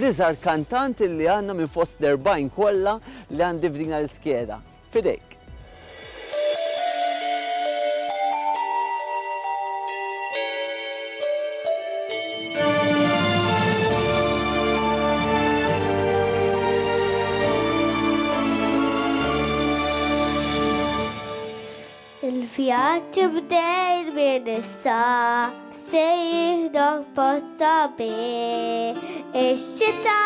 l-iżgħar kantant li għandna minn fost l-40 kollha li għandi f'dina l-iskeda. Fidejk. Il-vjaġġ bdejt minn issa se jieħdok posta bih. Ix-xita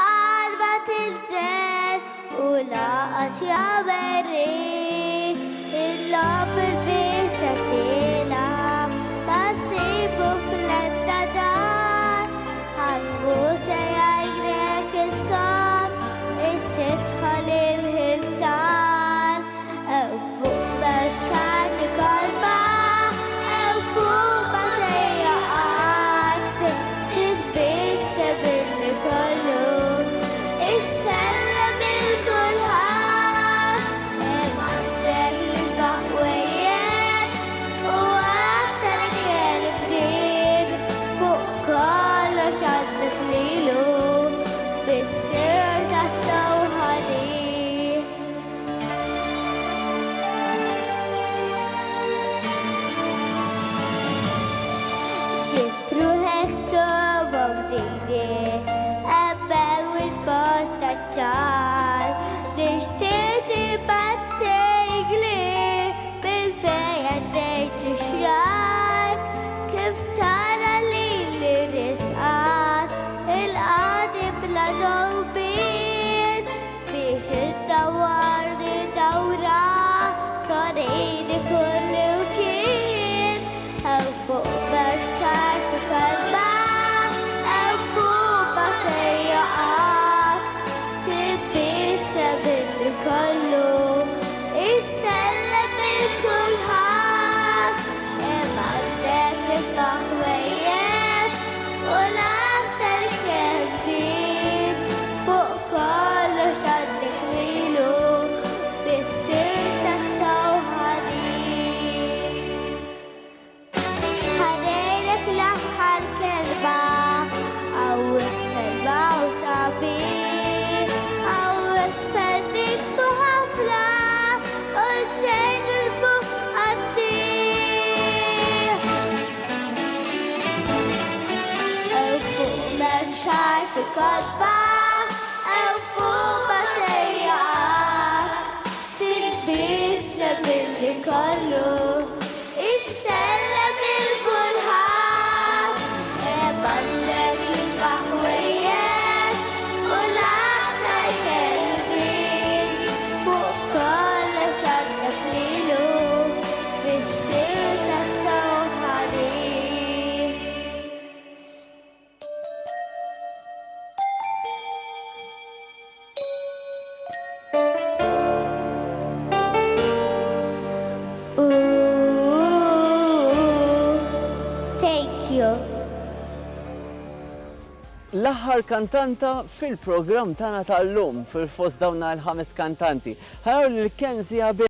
qalba tinżel u laqas jagħmel riħ. Il-logħob il-bis se tilgħab ma ssibu fl-etta dar. Ħadd se jgħidlek iskar is-sidħol il-ħilsar. Xħarti kolba, ew fuq batteja għart, titbissa billi kollu, is-sellem il-kulħat, emassek li sbaħ wejjed, u aktar kien bdid, fuq kollox għaddet lilu, bis-sir ta' sewħadi. Ebbew il-posta ċar, nixtieti battegli bil-fejja dejt xrar. Kif tara li risqat il-qadi bla dowbin biex id-dawar li dawra torini kulli u kien. Ew fuq berċar tu kalba kollu, is-sellem il-kulħat, emassek li sbaħ wejjed, u l-aktar kien bdid, fuq kollox għaddik lilu, bis-sir ta' sewħadi. Ħadejlek l-aħħar kelba, għawek kelba u sabi. Xarti kodba, ew fuq batteja għart, titbissa billi kollu, is-sellem il-kulħat, ebandek li sbaħ wejjed, u l-aktar kien bdid, fuq kollox għaddak lilu, bis-sir ta' sewħadi. L-aħħar kantanta fil-programm tagħna tal-lum fil-fost dawna l-5 kantanti. Ħaraw li Kenzi